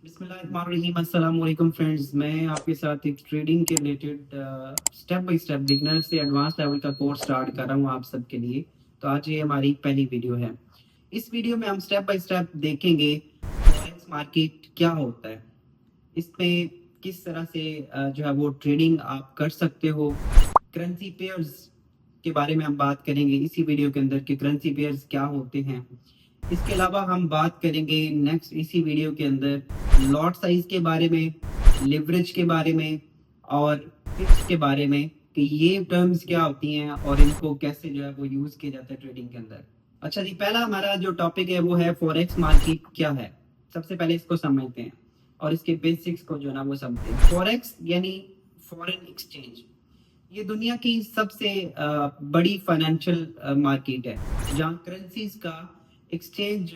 बिस्मिल्लाहिर्रहमानिर्रहीम। अस्सलाम वालेकुम फ्रेंड्स, मैं आपके साथ एक ट्रेडिंग के related step by step beginner से एडवांस लेवल का कोर्स स्टार्ट कर रहा हूँ आप सबके लिए। तो आज ये हमारी पहली वीडियो है। इस वीडियो में हम स्टेप बाय स्टेप देखेंगे फॉरेक्स मार्केट क्या होता है, इसमें किस तरह से जो है वो ट्रेडिंग आप कर सकते हो। करेंसी पेयर्स के बारे में हम बात करेंगे इसी वीडियो के अंदर कि करेंसी पेयर्स क्या होते हैं। इसके अलावा हम बात करेंगे नेक्स्ट इसी वीडियो के अंदर लॉट साइज के बारे में, लिवरेज के बारे में और पिप्स के बारे में कि ये टर्म्स क्या होती हैं और इनको कैसे जो है वो यूज किया जाता है ट्रेडिंग के अंदर। अच्छा जी, पहला हमारा जो टॉपिक है वो है फॉरेक्स मार्केट क्या है। सबसे पहले इसको समझते हैं और इसके बेसिक्स को जो ना वो समझते हैं। फॉरेक्स यानी फॉरेन एक्सचेंज, ये दुनिया की सबसे बड़ी फाइनेंशियल मार्केट है जहाँ करेंसीज का एक्सचेंज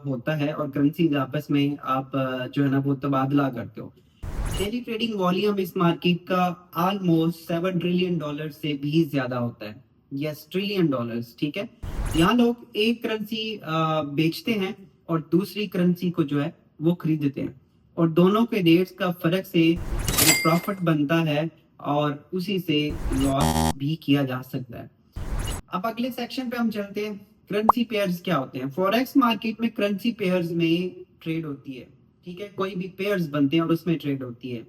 होता है और करेंसीज आपस में आप जो है ना वो तबादला करते हो। डेली ट्रेडिंग वॉल्यूम इस मार्केट का ऑलमोस्ट $7 ट्रिलियन से भी ज्यादा होता है। यस, $ट्रिलियन, ठीक है। यहाँ लोग एक करेंसी बेचते हैं और दूसरी करेंसी को जो है वो खरीदते हैं और दोनों के रेट्स का फर्क से जो प्रॉफिट बनता है और उसी से लॉस भी किया जा सकता है। अब अगले सेक्शन पे हम चलते हैं। करेंसी पेयर्स क्या होते हैं। फॉरेक्स मार्केट में करेंसी पेयर्स में ट्रेड होती है, ठीक है। कोई भी पेयर्स बनते हैं और उसमें ट्रेड होती है।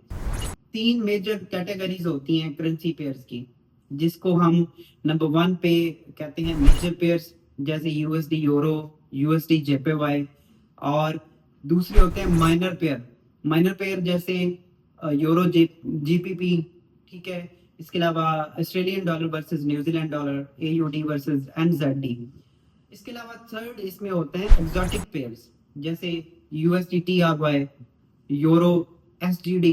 तीन मेजर कैटेगरीज होती हैं करेंसी पेयर्स की, जिसको हम नंबर 1 पे कहते हैं मेजर पेयर्स, जैसे यूएसडी यूरो, यूएसडी जेपीवाई। और दूसरे होते हैं माइनर पेयर। माइनर पेयर जैसे यूरो जीपीपी, ठीक है। इसके अलावा Australian dollar versus New Zealand dollar, AUD versus NZD. इसके अलावा थर्ड इसमें होते हैं एक्सोटिक पेयर्स, जैसे USD TRY, euro SGD.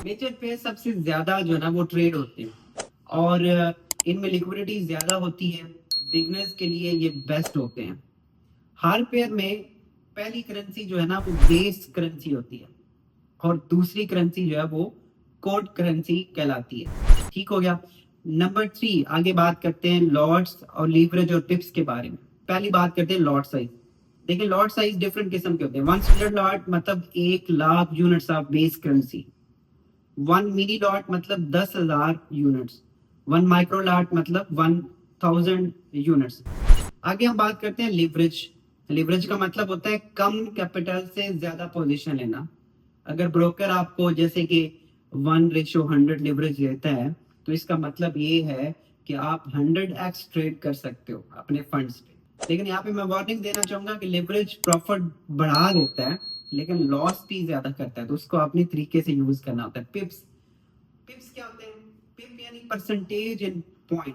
Major pair सबसे ज्यादा जो है ना वो ट्रेड होते हैं और इनमें लिक्विडिटी ज्यादा होती है। बिगनर्स के लिए ये बेस्ट होते हैं। हर पेयर में पहली करेंसी जो है ना वो बेस करेंसी होती है और दूसरी करेंसी जो है वो कोड करेंसी कहलाती है, ठीक हो गया। नंबर 3, आगे बात करते हैं लॉट्स और लीवरेज और पिप्स के बारे में। पहली बात करते हैं लॉट साइज। देखिए, लॉट साइज डिफरेंट किस्म के होते हैं। 1 स्टैंडर्ड लॉट मतलब 1 lakh units of base currency. 1 mini lot मतलब 10,000 यूनिट्स। 1 माइक्रो लॉट मतलब 1,000 यूनिट्स। आगे हम बात करते हैं लिवरेज। लिवरेज का मतलब होता है कम कैपिटल से ज्यादा पोजीशन लेना। अगर ब्रोकर आपको जैसे कि 1:100 लिवरेज देता है तो इसका मतलब ये है कि आप 100x ट्रेड कर सकते हो अपने फंड्स पे। लेकिन यहाँ पे मैं वार्निंग देना चाहूंगा कि लिवरेज प्रॉफिट बढ़ा देता है लेकिन लॉस भी ज्यादा करता है, तो उसको अपनी तरीके से यूज करना होता है। पिप्स, पिप्स क्या होते हैं। पिप यानी परसेंटेज इन पॉइंट।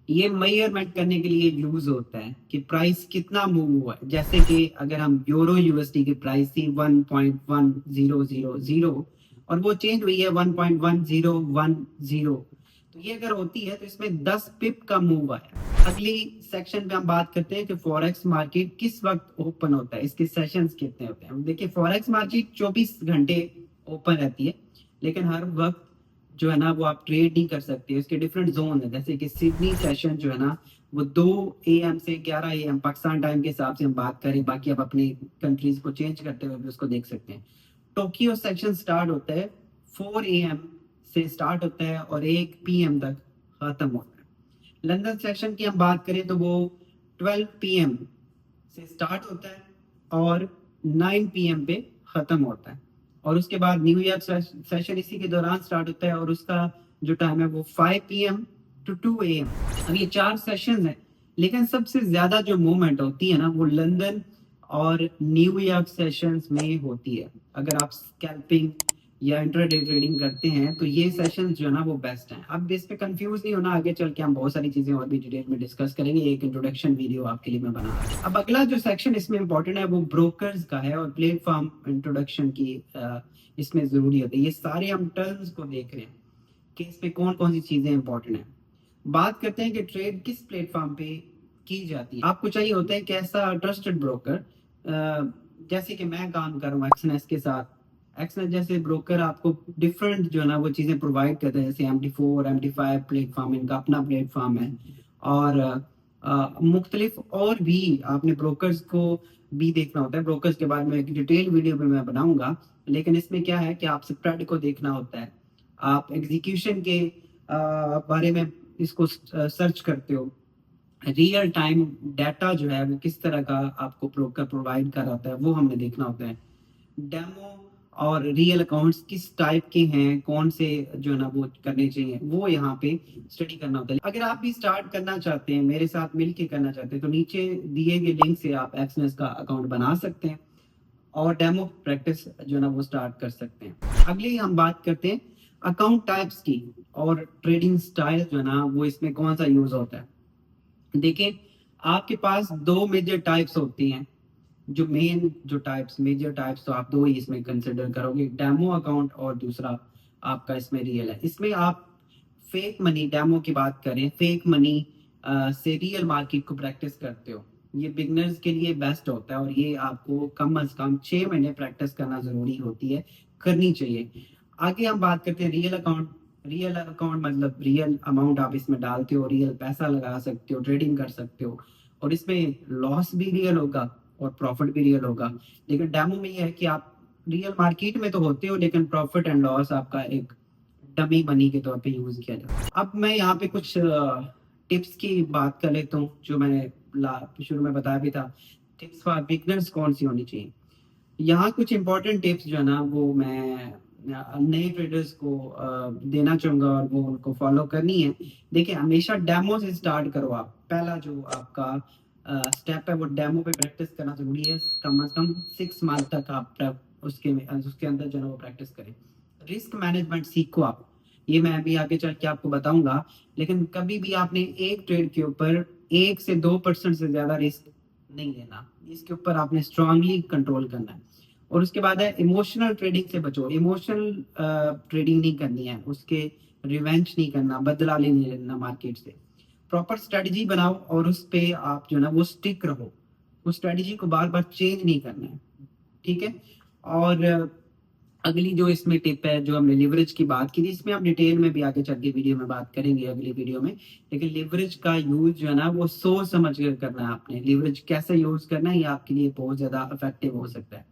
ये मेजरमेंट करने के लिए यूज होता है कि प्राइस कितना मूव हुआ है। जैसे कि अगर हम यूरो यूएसडी की प्राइस थी 1.1000 और वो चेंज हुई है 1.1010, तो ये अगर होती है तो इसमें 10 पिप का मूव आया। अगली सेक्शन पे हम बात करते हैं कि फॉरेक्स मार्केट किस वक्त ओपन होता है, इसके सेशंस कितने होते हैं। देखिए, फॉरेक्स मार्केट 24 घंटे ओपन रहती है लेकिन हर वक्त जो है ना वो आप ट्रेड नहीं कर सकते। उसके डिफरेंट जोन है, जैसे कि सिडनी सेशन जो है ना वो 2 AM से 11 AM पाकिस्तान टाइम के हिसाब से हम बात करें, बाकी आप अपनी कंट्रीज को चेंज करते हुए भी उसको देख सकते हैं। टोक्यो सेक्शन स्टार्ट होता है 4 AM से स्टार्ट होता है और 1 PM तक खत्म होता है। लंदन सेक्शन की हम बात करें तो वो 12 PM से स्टार्ट होता है और 9 PM पे खत्म होता है। और उसके बाद न्यूयॉर्क सेशन इसी के दौरान स्टार्ट होता है और उसका जो टाइम है वो 5 PM टू 2 AM। अब ये 4 सेशन है लेकिन सबसे ज्यादा जो मूवमेंट होती है ना वो लंदन और न्यूयॉर्क सेशंस में होती है। अगर आप स्कैल्पिंग या इंट्राडे ट्रेडिंग करते हैं तो ये सेशन जो है ना वो बेस्ट हैं। अब इस पे कंफ्यूज नहीं होना, आगे चल के हम बहुत सारी चीजें और भी डिटेल में डिस्कस करेंगे। एक इंट्रोडक्शन वीडियो आपके लिए मैं बना रहा हूं। अब अगला जो सेक्शन इसमें इंपॉर्टेंट है वो ब्रोकर्स का है और प्लेटफॉर्म इंट्रोडक्शन की इसमें जरूरी होती है। ये सारे हम टर्म्स को देख रहे हैं कि इसमें कौन कौन सी चीजें इंपॉर्टेंट है। बात करते हैं कि ट्रेड किस प्लेटफॉर्म पे की जाती है। आपको चाहिए होता है कैसा ट्रस्टेड ब्रोकर। जैसे कि मैं काम कर रहा हूँ एक्सनेस के साथ। एक्सनेस जैसे ब्रोकर आपको डिफरेंट जो है ना वो चीजें प्रोवाइड करते हैं, जैसे MT4 MT5 प्लेटफॉर्म, इनका अपना प्लेटफॉर्म है। और मुख्तलिफ और भी आपने ब्रोकर्स को भी देखना होता है। ब्रोकर्स के बारे में एक डिटेल वीडियो में मैं बनाऊंगा, लेकिन इसमें क्या है कि आप स्प्रेड को देखना होता है। आप एग्जीक्यूशन के बारे में इसको सर्च करते हो। रियल टाइम डाटा जो है वो किस तरह का आपको ब्रोकर प्रोवाइड कराता है वो हमने देखना होता है। डेमो और रियल अकाउंट्स किस टाइप के हैं, कौन से जो है ना वो करने चाहिए, वो यहाँ पे स्टडी करना होता है। अगर आप भी स्टार्ट करना चाहते हैं, मेरे साथ मिलके करना चाहते हैं, तो नीचे दिए गए लिंक से आप एक्सनेस का अकाउंट बना सकते हैं और डेमो प्रैक्टिस जो है ना वो स्टार्ट कर सकते हैं। अगली हम बात करते हैं अकाउंट टाइप्स की और ट्रेडिंग स्टाइल जो है ना वो इसमें कौन सा यूज होता है। देखिए, आपके पास दो मेजर टाइप्स होती हैं। जो मेजर टाइप्स तो आप दो ही इसमें कंसिडर करोगे, डेमो अकाउंट और दूसरा आपका इसमें रियल है। इसमें आप फेक मनी, डेमो की बात करें, फेक मनी से रियल मार्केट को प्रैक्टिस करते हो। ये बिगनर्स के लिए बेस्ट होता है और ये आपको कम अज कम 6 महीने प्रैक्टिस करना जरूरी होती है, करनी चाहिए। आगे हम बात करते हैं रियल अकाउंट। रियल अकाउंट मतलब रियल अमाउंट आप इसमें डालते हो, रियल पैसा लगा सकते हो, ट्रेडिंग कर सकते हो और इसमें लॉस भी रियल होगा और प्रॉफिट भी रियल होगा। लेकिन डेमो में ये है कि आप रियल मार्केट में तो होते हो, लेकिन प्रॉफिट एंड लॉस आपका एक डमी मनी के तौर पे यूज किया जाता है। अब मैं यहाँ पे कुछ टिप्स की बात कर लेता हूँ, जो मैंने शुरू में बताया भी था। टिप्स फॉर बिगनर्स कौन सी होनी चाहिए, यहाँ कुछ इंपॉर्टेंट टिप्स जो है ना वो मैं नए ट्रेडर्स को देना चाहूंगा और वो उनको फॉलो करनी है। देखिए, हमेशा डेमो से स्टार्ट करो। आप पहला जो आपका स्टेप है वो डेमो पे प्रैक्टिस करना जरूरी है। कम से कम 6 मंथ तक आप उसके अंदर जो है वो प्रैक्टिस करें। रिस्क मैनेजमेंट सीखो आप, ये मैं अभी आगे चल के आपको बताऊंगा। लेकिन कभी भी आपने एक ट्रेड के ऊपर 1 से 2% से ज्यादा रिस्क नहीं लेना, इसके ऊपर आपने स्ट्रांगली कंट्रोल करना है। और उसके बाद है इमोशनल ट्रेडिंग से बचो। इमोशनल ट्रेडिंग नहीं करनी है, उसके रिवेंज नहीं करना, बदला नहीं लेना मार्केट से। प्रॉपर स्ट्रेटजी बनाओ और उस पे आप जो ना वो स्टिक रहो। उस स्ट्रेटजी को बार बार चेंज नहीं करना है, ठीक है। और अगली जो इसमें टिप है, जो हमने लिवरेज की बात की थी, इसमें हम डिटेल में भी आगे चल के वीडियो में बात करेंगे अगली वीडियो में। लेकिन लिवरेज का यूज जो है ना वो सोच समझ कर करना है आपने। लिवरेज कैसे यूज करना है ये आपके लिए बहुत ज्यादा इफेक्टिव हो सकता है।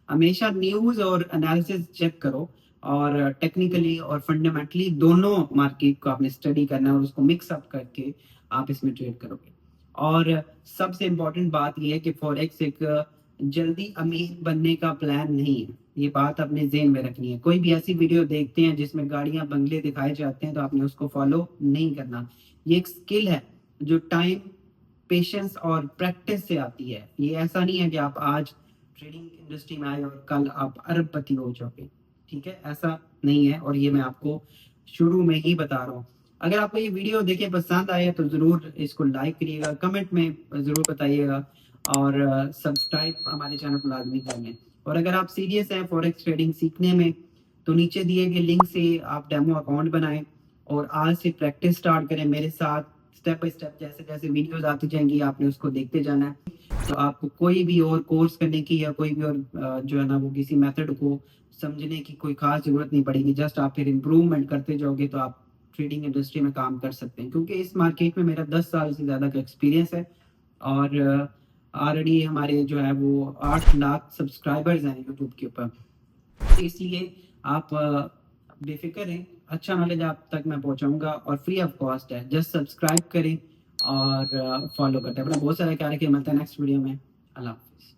हमेशा न्यूज और एनालिसिस चेक करो और टेक्निकली और फंडामेंटली दोनों मार्केट को आपने स्टडी करना है और उसको मिक्स अप करके आप इसमें ट्रेड करोगे। और सबसे इम्पोर्टेंट बात यह है कि फॉरेक्स एक जल्दी अमीर बनने का प्लान नहीं है। ये बात अपने जेहन में रखनी है। कोई भी ऐसी वीडियो देखते हैं जिसमें गाड़ियां बंगले दिखाए जाते हैं तो आपने उसको फॉलो नहीं करना। ये एक स्किल है जो टाइम, पेशेंस और प्रैक्टिस से आती है। ये ऐसा नहीं है कि आप आज ट्रेडिंग इंडस्ट्री में आए और कल आप अरबपति हो जाओगे, ठीक है, ऐसा नहीं है। और ये मैं आपको शुरू में ही बता रहा हूँ। अगर आपको ये वीडियो देखे पसंद आए तो जरूर इसको लाइक करिएगा, कमेंट में जरूर बताइएगा और सब्सक्राइब हमारे चैनल को लाजमी कर लें। और अगर आप सीरियस हैं फॉरेक्स ट्रेडिंग सीखने में तो नीचे दिए गए लिंक से आप डेमो अकाउंट बनाएं और आज से प्रैक्टिस स्टार्ट करें मेरे साथ। स्टेप बाय स्टेप जैसे जैसे वीडियोस आती जाएंगी आपने उसको देखते जाना है। तो आपको कोई भी और कोर्स करने की या कोई भी और जो है ना वो किसी मेथड को समझने की कोई खास जरूरत नहीं पड़ेगी। जस्ट आप फिर इम्प्रूवमेंट करते जाओगे तो आप ट्रेडिंग इंडस्ट्री में काम कर सकते हैं। क्योंकि इस मार्केट में मेरा 10 साल से ज़्यादा का एक्सपीरियंस है और ऑलरेडी हमारे जो है वो 8 लाख सब्सक्राइबर्स हैं यूट्यूब के ऊपर। तो इसलिए आप बेफिक्र रहें, अच्छा नॉलेज आप तक मैं पहुंचाऊंगा और फ्री ऑफ कॉस्ट है। जस्ट सब्सक्राइब करें और फॉलो करते हैं। अपना बहुत सारा ख्याल रखिए, मिलते हैं नेक्स्ट वीडियो में। अल्लाह हाफिज़।